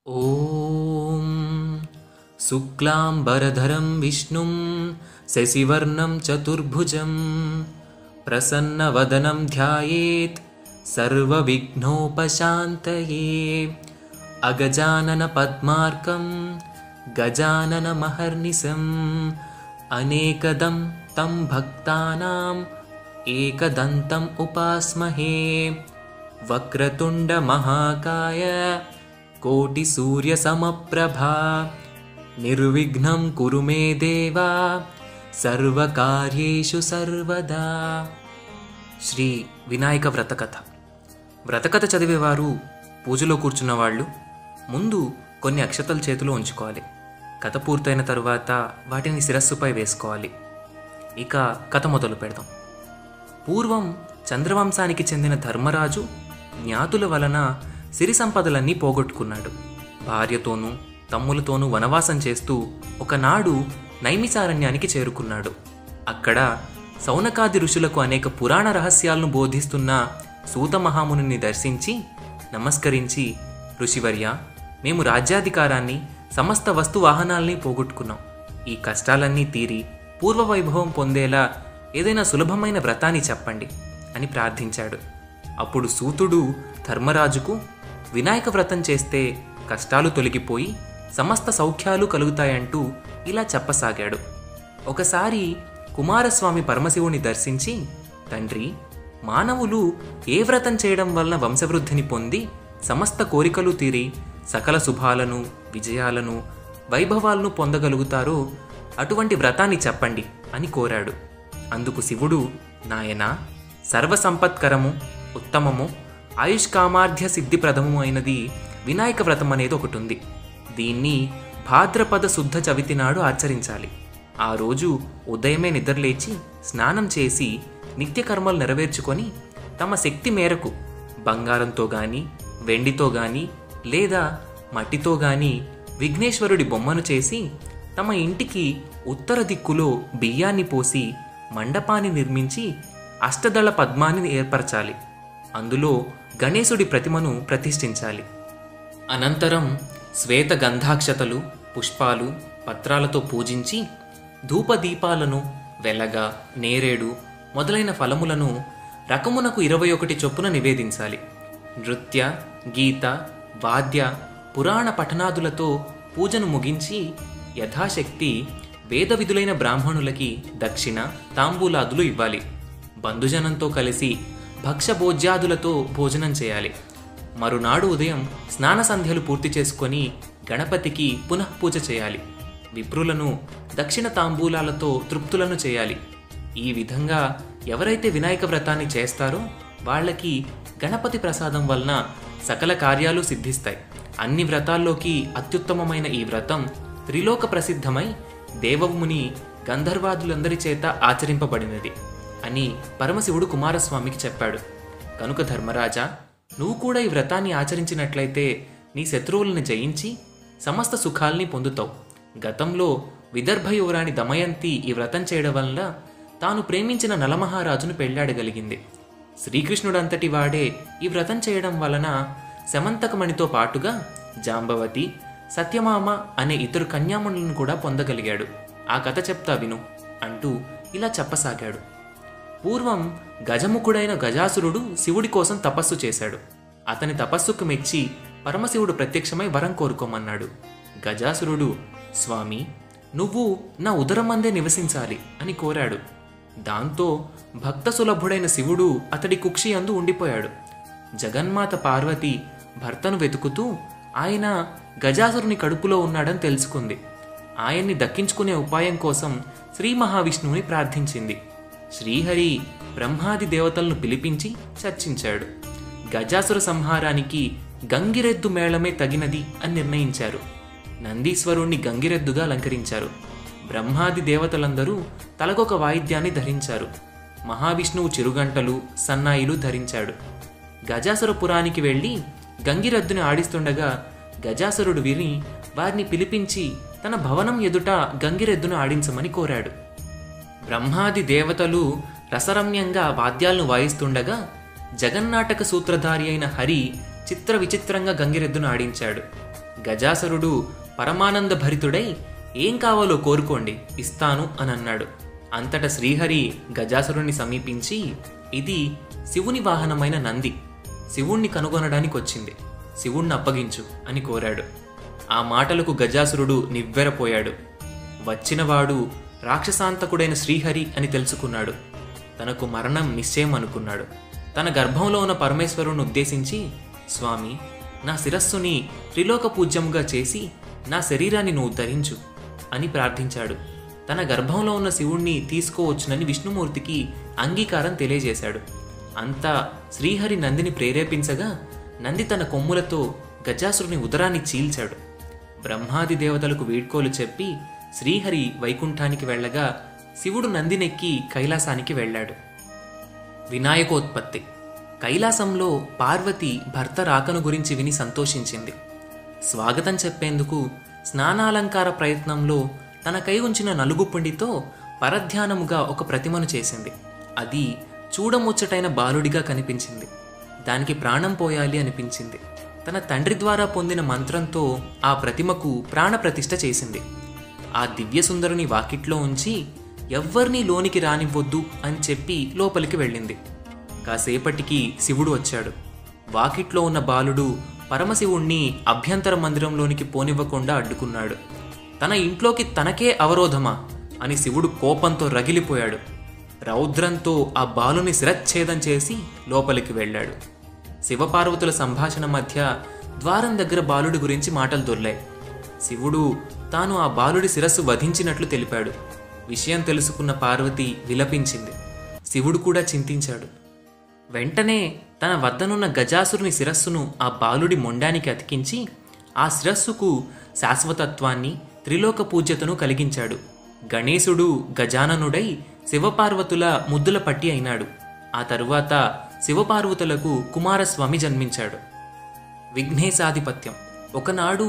ఓం శుక్లాంబరధరం విష్ణుం శశివర్ణం చతుర్భుజం ప్రసన్నవదనం ధ్యాయేత్ సర్వవిఘ్నోపశాంతయే అగజానన పద్మార్కం గజాననమహర్నిశం అనేకదం తం భక్తానాం ఏకదంతం ఉపాస్మహే వక్రతుండ మహాకాయ కోటి సూర్య సమప్రభా నిర్విఘ్నం కురు మే దేవా సర్వకార్యేషు సర్వదా. శ్రీ వినాయక వ్రతకథ. వ్రతకథ చదివేవారు పూజలో కూర్చున్న వాళ్ళు ముందు కొన్ని అక్షతలు చేతిలో ఉంచుకోవాలి. కథ పూర్తయిన తరువాత వాటిని శిరస్సుపై వేసుకోవాలి. ఇక కథ మొదలు పెడదాం. పూర్వం చంద్రవంశానికి చెందిన ధర్మరాజు జ్ఞాతుల వలన సిరి సంపదలన్నీ పోగొట్టుకున్నాడు. భార్యతోనూ తమ్ములతోనూ వనవాసం చేస్తూ ఒకనాడు నైమిసారణ్యానికి చేరుకున్నాడు. అక్కడ సౌనకాది ఋషులకు అనేక పురాణ రహస్యాలను బోధిస్తున్న సూత మహామునిని దర్శించి నమస్కరించి, ఋషివర్య, మేము రాజ్యాధికారాన్ని సమస్త వస్తు వాహనాల్ని పోగొట్టుకున్నాం. ఈ కష్టాలన్నీ తీరి పూర్వ వైభవం పొందేలా ఏదైనా సులభమైన వ్రతాన్ని చెప్పండి అని ప్రార్థించాడు. అప్పుడు సూతుడు ధర్మరాజుకు వినాయక వ్రతం చేస్తే కష్టాలు తొలగిపోయి సమస్త సౌఖ్యాలు కలుగుతాయంటూ ఇలా చెప్పసాగాడు. ఒకసారి కుమారస్వామి పరమశివుని దర్శించి, తండ్రి, మానవులు ఏ వ్రతం చేయడం వలన వంశవృద్ధిని పొంది సమస్త కోరికలు తీరి సకల శుభాలను, విజయాలను, వైభవాలను పొందగలుగుతారో అటువంటి వ్రతాన్ని చెప్పండి అని కోరాడు. అందుకు శివుడు, నాయనా, సర్వసంపత్కరము, ఉత్తమము, ఆయుష్కామార్థ్య సిద్ధిప్రదము అయినది వినాయక వ్రతం అనేది ఒకటి ఉంది. దీన్ని భాద్రపద శుద్ధ చవితి నాడు ఆచరించాలి. ఆ రోజు ఉదయమే నిద్రలేచి స్నానం చేసి నిత్యకర్మలు నెరవేర్చుకొని తమ శక్తి మేరకు బంగారంతో గాని, వెండితో గాని లేదా మట్టితో గాని విఘ్నేశ్వరుడి బొమ్మను చేసి తమ ఇంటికి ఉత్తర దిక్కులో బియ్యాన్ని పోసి మండపాన్ని నిర్మించి అష్టదళ పద్మాన్ని ఏర్పరచాలి. అందులో గణేశుడి ప్రతిమను ప్రతిష్ఠించాలి. అనంతరం శ్వేత గంధాక్షతలు, పుష్పాలు, పత్రాలతో పూజించి ధూపదీపాలను, వెలగ, నేరేడు మొదలైన ఫలములను రకమునకు 21 చొప్పున నివేదించాలి. నృత్య, గీత, వాద్య, పురాణ పఠనాదులతో పూజను ముగించి యథాశక్తి వేద విధులైన బ్రాహ్మణులకి దక్షిణ, తాంబూలాదులు ఇవ్వాలి. బంధుజనంతో కలిసి భక్ష్యభోజ్యాదులతో భోజనం చేయాలి. మరునాడు ఉదయం స్నాన సంధ్యలు పూర్తి చేసుకొని గణపతికి పునఃపూజ చేయాలి. విప్రులను దక్షిణ తాంబూలాలతో తృప్తులను చేయాలి. ఈ విధంగా ఎవరైతే వినాయక వ్రతాన్ని చేస్తారో వాళ్ళకి గణపతి ప్రసాదం వలన సకల కార్యాలు సిద్ధిస్తాయి. అన్ని వ్రతాల్లోకి అత్యుత్తమమైన ఈ వ్రతం త్రిలోక ప్రసిద్ధమై దేవముని గంధర్వాదులందరి చేత ఆచరింపబడినది అని పరమశివుడు కుమారస్వామికి చెప్పాడు. కనుక ధర్మరాజా, నువ్వు కూడా ఈ వ్రతాన్ని ఆచరించినట్లయితే నీ శత్రువులను జయించి సమస్త సుఖాల్ని పొందుతావు. గతంలో విదర్భ యువరాణి దమయంతి ఈ వ్రతం చేయడం వల్ల తాను ప్రేమించిన నలమహారాజును పెళ్లాడగలిగింది. శ్రీకృష్ణుడంతటి వాడే ఈ వ్రతం చేయడం వలన శమంతకమణితో పాటుగా జాంబవతి, సత్యమామ అనే ఇతరు కన్యామణులను కూడా పొందగలిగాడు. ఆ కథ చెప్తా విను అంటూ ఇలా చెప్పసాగాడు. పూర్వం గజముఖుడైన గజాసురుడు శివుడి కోసం తపస్సు చేశాడు. అతని తపస్సుకు మెచ్చి పరమశివుడు ప్రత్యక్షమై వరం కోరుకోమన్నాడు. గజాసురుడు, స్వామి, నువ్వు నా ఉదరమందే నివసించాలి అని కోరాడు. దాంతో భక్త సులభుడైన శివుడు అతడి కుక్షి అందు ఉండిపోయాడు. జగన్మాత పార్వతి భర్తను వెతుకుతూ ఆయన గజాసురుని కడుపులో ఉన్నాడని తెలుసుకుంది. ఆయన్ని దక్కించుకునే ఉపాయం కోసం శ్రీ మహావిష్ణువుని ప్రార్థించింది. శ్రీహరి బ్రహ్మాది దేవతలను పిలిపించి చర్చించాడు. గజాసుర సంహారానికి గంగిరెద్దు మేళమే తగినది అని నిర్ణయించారు. నందీశ్వరుణ్ణి గంగిరెద్దుగా అలంకరించారు. బ్రహ్మాది దేవతలందరూ తలకొక వాయిద్యాన్ని ధరించారు. మహావిష్ణువు చిరుగంటలు, సన్నాయిలు ధరించాడు. గజాసురపురానికి వెళ్ళి గంగిరెద్దుని ఆడిస్తుండగా గజాసురుడు విని వారిని పిలిపించి తన భవనం ఎదుట గంగిరెద్దును ఆడించమని కోరాడు. బ్రహ్మాది దేవతలు రసరమ్యంగా వాద్యాలను వాయిస్తుండగా జగన్నాటక సూత్రధారి అయిన హరి చిత్ర విచిత్రంగా గంగిరెద్దును ఆడించాడు. గజాసురుడు పరమానంద భరితుడై ఏం కావాలో కోరుకోండి ఇస్తాను అని అన్నాడు. అంతట శ్రీహరి గజాసురుణ్ణి సమీపించి, ఇది శివుని వాహనమైన నంది, శివుణ్ణి కనుగొనడానికి వచ్చింది, శివుణ్ణి అప్పగించు అని కోరాడు. ఆ మాటలకు గజాసురుడు నివ్వెరపోయాడు. వచ్చినవాడు రాక్షసాంతకుడైన శ్రీహరి అని తెలుసుకున్నాడు. తనకు మరణం నిశ్చయం అనుకున్నాడు. తన గర్భంలో ఉన్న పరమేశ్వరుని ఉద్దేశించి, స్వామి, నా శిరస్సుని త్రిలోక పూజ్యముగా చేసి నా శరీరాన్ని నువ్వు ధరించు అని ప్రార్థించాడు. తన గర్భంలో ఉన్న శివుణ్ణి తీసుకోవచ్చునని విష్ణుమూర్తికి అంగీకారం తెలియజేశాడు. అంతా శ్రీహరి నందిని ప్రేరేపించగా నంది తన కొమ్ములతో గజాసురుని ఉదరాన్ని చీల్చాడు. బ్రహ్మాది దేవతలకు వీడ్కోలు చెప్పి శ్రీహరి వైకుంఠానికి వెళ్ళగా శివుడు నందినెక్కి కైలాసానికి వెళ్ళాడు. వినాయకోత్పత్తి. కైలాసంలో పార్వతి భర్త రాకను గురించి విని సంతోషించింది. స్వాగతం చెప్పేందుకు స్నానాలంకార ప్రయత్నంలో తనకై ఉంచిన నలుగు పిండితో పరధ్యానముగా ఒక ప్రతిమను చేసింది. అది చూడముచ్చటైన బాలుడిగా కనిపించింది. దానికి ప్రాణం పోయాలి అనిపించింది. తన తండ్రి ద్వారా పొందిన మంత్రంతో ఆ ప్రతిమకు ప్రాణప్రతిష్ఠ చేసింది. ఆ దివ్యసుందరుని వాకిట్లో ఉంచి ఎవ్వర్నీ లోనికి రానివ్వొద్దు అని చెప్పి లోపలికి వెళ్ళింది. కాసేపటికి శివుడు వచ్చాడు. వాకిట్లో ఉన్న బాలుడు పరమశివుణ్ణి అభ్యంతర మందిరంలోనికి పోనివ్వకుండా అడ్డుకున్నాడు. తన ఇంట్లోకి తనకే అవరోధమా అని శివుడు కోపంతో రగిలిపోయాడు. రౌద్రంతో ఆ బాలుని శిరచ్ఛేదం చేసి లోపలికి వెళ్ళాడు. శివపార్వతుల సంభాషణ మధ్య ద్వారం దగ్గర బాలుడి గురించి మాటలు దొర్లాయి. శివుడు తాను ఆ బాలుడి శిరస్సు వధించినట్లు తెలిపాడు. విషయం తెలుసుకున్న పార్వతి విలపించింది. శివుడు కూడా చింతించాడు. వెంటనే తన వద్దనున్న గజాసురుని శిరస్సును ఆ బాలుడి మొండానికి అతికించి ఆ శిరస్సుకు శాశ్వతత్వాన్ని, త్రిలోక పూజ్యతను కలిగించాడు. గణేశుడు గజాననుడై శివపార్వతుల ముద్దుల పట్టి అయినాడు. ఆ తరువాత శివపార్వతులకు కుమారస్వామి జన్మించాడు. విఘ్నేశాధిపత్యం. ఒకనాడు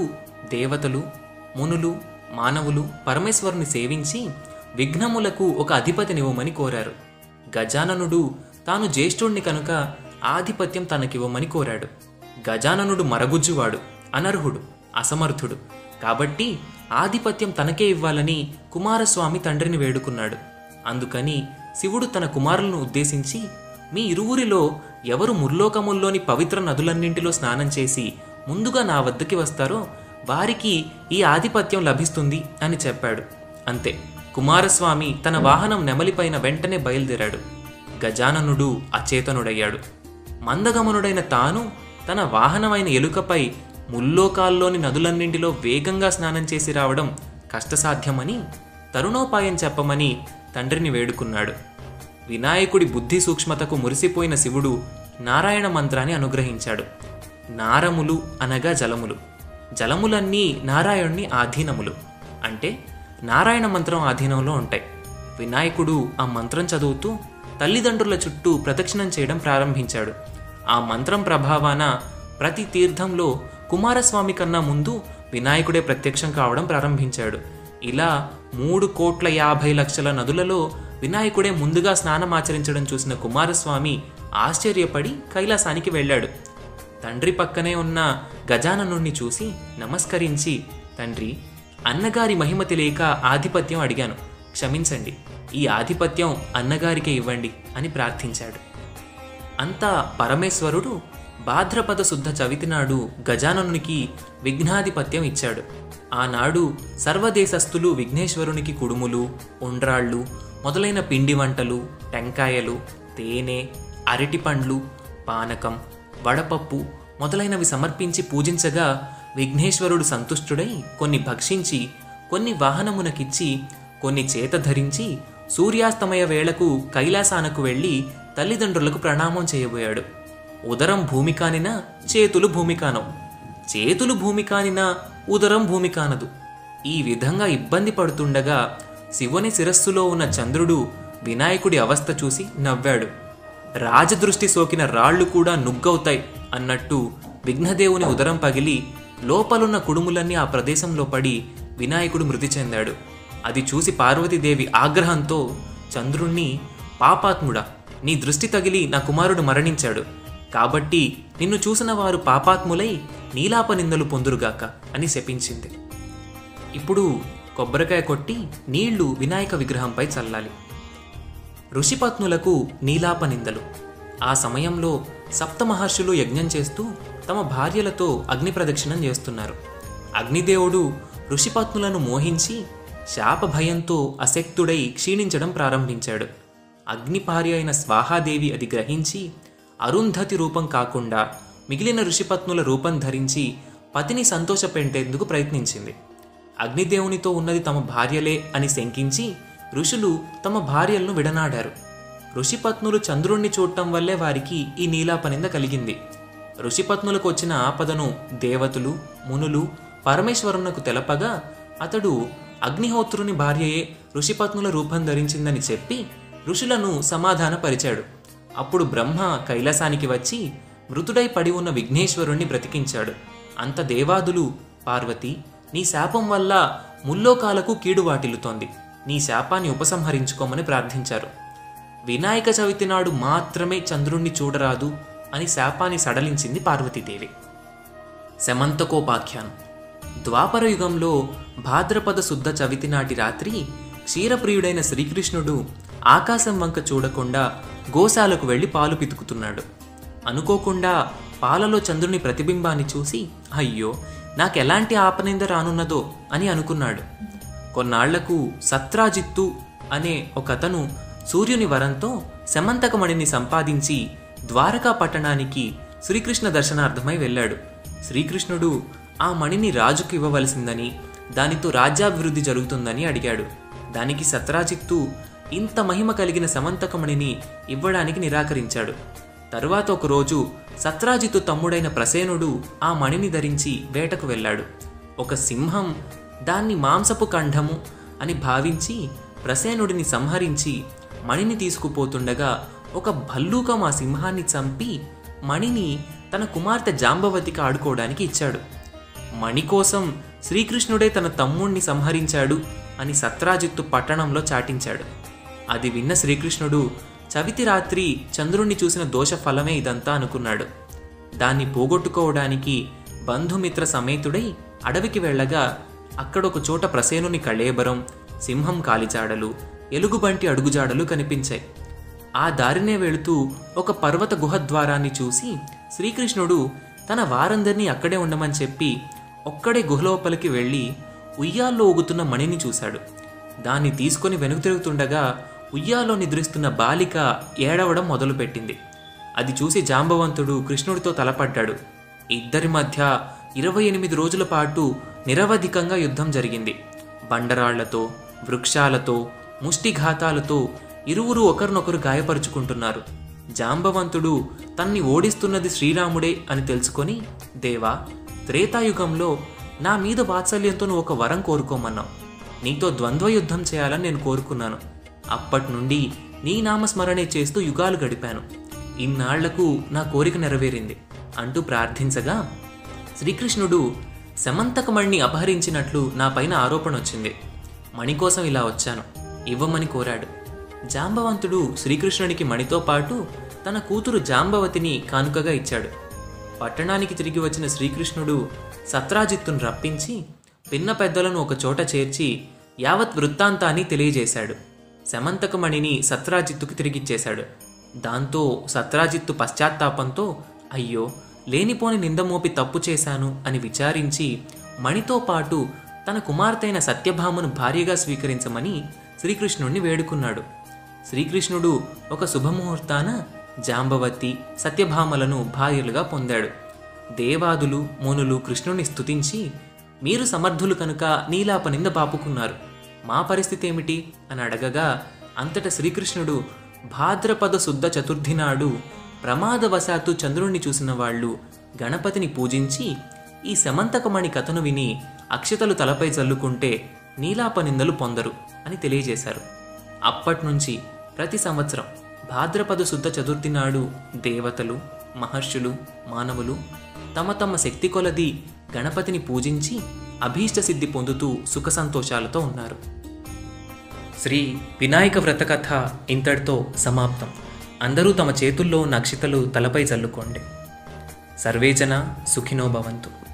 దేవతలు, మునులు, మానవులు పరమేశ్వరుని సేవించి విఘ్నములకు ఒక అధిపతినివ్వమని కోరారు. గజాననుడు తాను జ్యేష్ఠుణ్ణి కనుక ఆధిపత్యం తనకివ్వమని కోరాడు. గజాననుడు మరగుజ్జువాడు, అనర్హుడు, అసమర్థుడు. కాబట్టి ఆధిపత్యం తనకే ఇవ్వాలని కుమారస్వామి తండ్రిని వేడుకున్నాడు. అందుకని శివుడు తన కుమారులను ఉద్దేశించి, మీ ఇరువురిలో ఎవరు ముల్లోకముల్లోని పవిత్ర నదులన్నింటిలో స్నానం చేసి ముందుగా నా వద్దకి వస్తారో వారికి ఈ ఆధిపత్యం లభిస్తుంది అని చెప్పాడు. అంతే, కుమారస్వామి తన వాహనం నెమలిపైన వెంటనే బయలుదేరాడు. గజాననుడు అచేతనుడయ్యాడు. మందగమనుడైన తాను తన వాహనమైన ఎలుకపై ముల్లోకాల్లోని నదులన్నింటిలో వేగంగా స్నానం చేసి రావడం కష్టసాధ్యమని తరుణోపాయం చెప్పమని తండ్రిని వేడుకున్నాడు. వినాయకుడి బుద్ధి సూక్ష్మతకు మురిసిపోయిన శివుడు నారాయణ మంత్రాన్ని అనుగ్రహించాడు. నారములు అనగా జలములు. జలములన్నీ నారాయణుని ఆధీనములు, అంటే నారాయణ మంత్రం ఆధీనంలో ఉంటాయి. వినాయకుడు ఆ మంత్రం చదువుతూ తల్లిదండ్రుల చుట్టూ ప్రదక్షిణం చేయడం ప్రారంభించాడు. ఆ మంత్రం ప్రభావాన ప్రతి తీర్థంలో కుమారస్వామి కన్నా ముందు వినాయకుడే ప్రత్యక్షం కావడం ప్రారంభించాడు. ఇలా 3,50,00,000 నదులలో వినాయకుడే ముందుగా స్నానమాచరించడం చూసిన కుమారస్వామి ఆశ్చర్యపడి కైలాసానికి వెళ్ళాడు. తండ్రి పక్కనే ఉన్న గజాననుణ్ణి చూసి నమస్కరించి, తండ్రి, అన్నగారి మహిమ తెలియక ఆధిపత్యం అడిగాను, క్షమించండి, ఈ ఆధిపత్యం అన్నగారికే ఇవ్వండి అని ప్రార్థించాడు. అంతా పరమేశ్వరుడు భాద్రపద శుద్ధ చవితి నాడు గజాననునికి విఘ్నాధిపత్యం ఇచ్చాడు. ఆనాడు సర్వదేశస్థులు విఘ్నేశ్వరునికి కుడుములు, ఉండ్రాళ్ళు మొదలైన పిండి వంటలు, టెంకాయలు, తేనె, అరటిపండ్లు, పానకం, వడపప్పు మొదలైనవి సమర్పించి పూజించగా విఘ్నేశ్వరుడు సంతుష్టుడై కొన్ని భక్షించి, కొన్ని వాహనమునకిచ్చి, కొన్ని చేత ధరించి సూర్యాస్తమయ వేళకు కైలాసానకు వెళ్ళి తల్లిదండ్రులకు ప్రణామం చేయబోయాడు. ఉదరం భూమి కానినా చేతులు భూమి కానవు, చేతులు భూమి కానినా ఉదరం భూమి కానదు. ఈ విధంగా ఇబ్బంది పడుతుండగా శివుని శిరస్సులో ఉన్న చంద్రుడు వినాయకుడి అవస్థ చూసి నవ్వాడు. రాజదృష్టి సోకిన రాళ్లు కూడా నుగ్గవుతాయి అన్నట్టు విఘ్నదేవుని ఉదరం పగిలి లోపలున్న కుడుములన్నీ ఆ ప్రదేశంలో పడి వినాయకుడు మృతి చెందాడు. అది చూసి పార్వతీదేవి ఆగ్రహంతో చంద్రుణ్ణి, పాపాత్ముడా, నీ దృష్టి తగిలి నా కుమారుడు మరణించాడు, కాబట్టి నిన్ను చూసిన వారు పాపాత్ములై నీలాప నిందలు పొందురుగాక అని శపించింది. ఇప్పుడు కొబ్బరికాయ కొట్టి నీళ్లు వినాయక విగ్రహంపై చల్లాలి. ఋషిపత్నులకు నీలాప నిందలు. ఆ సమయంలో సప్తమహర్షులు యజ్ఞం చేస్తూ తమ భార్యలతో అగ్ని ప్రదక్షిణం చేస్తున్నారు. అగ్నిదేవుడు ఋషిపత్నులను మోహించి శాప భయంతో అశక్తుడై క్షీణించడం ప్రారంభించాడు. అగ్ని భార్య అయిన స్వాహాదేవి అది గ్రహించి అరుంధతి రూపం కాకుండా మిగిలిన ఋషిపత్నుల రూపం ధరించి పతిని సంతోషపెట్టేందుకు ప్రయత్నించింది. అగ్నిదేవునితో ఉన్నది తమ భార్యలే అని శంకించి ఋషులు తమ భార్యలను విడనాడారు. ఋషిపత్నులు చంద్రుణ్ణి చూడటం వల్లే వారికి ఈ నీలాపనింద కలిగింది. ఋషిపత్నులకు వచ్చిన ఆపదను దేవతలు, మునులు పరమేశ్వరునకు తెలపగా అతడు అగ్నిహోత్రుని భార్యయే ఋషిపత్నుల రూపం ధరించిందని చెప్పి ఋషులను సమాధానపరిచాడు. అప్పుడు బ్రహ్మ కైలాసానికి వచ్చి మృతుడై పడి ఉన్న విఘ్నేశ్వరుణ్ణి బ్రతికించాడు. అంత దేవాదులు, పార్వతి, నీ శాపం వల్ల ముల్లోకాలకు కీడు వాటిల్లుతోంది, నీ శాపాన్ని ఉపసంహరించుకోమని ప్రార్థించారు. వినాయక చవితి నాడు మాత్రమే చంద్రుణ్ణి చూడరాదు అని శాపాన్ని సడలించింది పార్వతీదేవి. శమంతకోపాఖ్యానం. ద్వాపర యుగంలో భాద్రపద శుద్ధ చవితి నాటి రాత్రి క్షీరప్రియుడైన శ్రీకృష్ణుడు ఆకాశం వంక చూడకుండా గోశాలకు వెళ్లి పాలు పితుకుతున్నాడు. అనుకోకుండా పాలలో చంద్రుని ప్రతిబింబాన్ని చూసి అయ్యో నాకెలాంటి ఆపనింద రానున్నదో అని అనుకున్నాడు. కొన్నాళ్లకు సత్రాజిత్తు అనే ఒకతను సూర్యుని వరంతో శమంతకమణిని సంపాదించి ద్వారకా పట్టణానికి శ్రీకృష్ణ దర్శనార్థమై వెళ్ళాడు. శ్రీకృష్ణుడు ఆ మణిని రాజుకు ఇవ్వవలసిందని, దానితో రాజ్యాభివృద్ధి జరుగుతుందని అడిగాడు. దానికి సత్రాజిత్తు ఇంత మహిమ కలిగిన శమంతకమణిని ఇవ్వడానికి నిరాకరించాడు. తరువాత ఒకరోజు సత్రాజిత్తు తమ్ముడైన ప్రసేనుడు ఆ మణిని ధరించి వేటకు వెళ్ళాడు. ఒక సింహం దాన్ని మాంసపు కంఠము అని భావించి ప్రసేనుడిని సంహరించి మణిని తీసుకుపోతుండగా ఒక భల్లూకం ఆ సింహాన్ని చంపి మణిని తన కుమార్తె జాంబవతికి ఆడుకోవడానికి ఇచ్చాడు. మణి కోసం శ్రీకృష్ణుడే తన తమ్ముణ్ణి సంహరించాడు అని సత్రాజిత్తు పట్టణంలో చాటించాడు. అది విన్న శ్రీకృష్ణుడు చవితి రాత్రి చంద్రుణ్ణి చూసిన దోష ఫలమే ఇదంతా అనుకున్నాడు. దాన్ని పోగొట్టుకోవడానికి బంధుమిత్ర సమేతుడై అడవికి వెళ్ళగా అక్కడొక చోట ప్రసేనుని కళేబరం, సింహం కాలిజాడలు, ఎలుగుబంటి అడుగుజాడలు కనిపించాయి. ఆ దారినే వెళుతూ ఒక పర్వత గుహద్వారాన్ని చూసి శ్రీకృష్ణుడు తన వారందరినీ అక్కడే ఉండమని చెప్పి ఒక్కడే గుహలోపలికి వెళ్ళి ఉయ్యాల్లో ఊగుతున్న మణిని చూశాడు. దాన్ని తీసుకొని వెనుక తిరుగుతుండగా ఉయ్యాల్లో నిద్రిస్తున్న బాలిక ఏడవడం మొదలుపెట్టింది. అది చూసి జాంబవంతుడు కృష్ణుడితో తలపడ్డాడు. ఇద్దరి మధ్య 28 రోజుల పాటు నిరవధికంగా యుద్ధం జరిగింది. బండరాళ్లతో, వృక్షాలతో, ముష్టిఘాతాలతో ఇరువురు ఒకరినొకరు గాయపరుచుకుంటున్నారు. జాంబవంతుడు తన్ని ఓడిస్తున్నది శ్రీరాముడే అని తెలుసుకొని, దేవా, త్రేతాయుగంలో నా మీద వాత్సల్యంతో నువ్వు ఒక వరం కోరుకోమన్నావు. నీతో ద్వంద్వయుద్ధం చేయాలని నేను కోరుకున్నాను. అప్పటి నుండి నీ నామస్మరణే చేస్తూ యుగాలు గడిపాను. ఇన్నాళ్లకు నా కోరిక నెరవేరింది అంటూ ప్రార్థించగా శ్రీకృష్ణుడు శమంతకమణిని అపహరించినట్లు నా పైన ఆరోపణ వచ్చింది. మణి కోసం ఇలా వచ్చాను, ఇవ్వమని కోరాడు. జాంబవంతుడు శ్రీకృష్ణునికి మణితో పాటు తన కూతురు జాంబవతిని కానుకగా ఇచ్చాడు. పట్టణానికి తిరిగి వచ్చిన శ్రీకృష్ణుడు సత్రాజిత్తును రప్పించి పిన్న పెద్దలను ఒక చోట చేర్చి యావత్ వృత్తాంతాన్ని తెలియజేశాడు. శమంతకమణిని సత్రాజిత్తుకు తిరిగిచ్చేశాడు. దాంతో సత్రాజిత్తు పశ్చాత్తాపంతో అయ్యో, లేనిపోని నిందమోపి తప్పు చేశాను అని విచారించి మణితో పాటు తన కుమార్తెైన సత్యభామను భార్యగా స్వీకరించమని శ్రీకృష్ణుణ్ణి వేడుకున్నాడు. శ్రీకృష్ణుడు ఒక శుభముహూర్తాన జాంబవతి, సత్యభామలను భార్యలుగా పొందాడు. దేవాదులు, మునులు కృష్ణుని స్తుతించి, మీరు సమర్థులు కనుక నీలాపనింద పాపుకున్నారు, మా పరిస్థితి ఏమిటి అని అడగగా అంతట శ్రీకృష్ణుడు భాద్రపద శుద్ధ చతుర్థి నాడు ప్రమాదవశాత్తు చంద్రుణ్ణి చూసిన వాళ్ళు గణపతిని పూజించి ఈ శమంతకమణి కథను విని అక్షతలు తలపై చల్లుకుంటే నీలాపనిందలు పొందరు అని తెలియజేశారు. అప్పట్నుంచి ప్రతి సంవత్సరం భాద్రపద శుద్ధ చతుర్థి నాడు దేవతలు, మహర్షులు, మానవులు తమ తమ శక్తి కొలది గణపతిని పూజించి అభీష్ట సిద్ధి పొందుతూ సుఖ సంతోషాలతో ఉన్నారు. శ్రీ వినాయక వ్రత కథ ఇంతటితో సమాప్తం. అందరూ తమ చేతుల్లో ఉన్న అక్షితలు తలపై చల్లుకోండి. సర్వేజన సుఖినో భవంతు.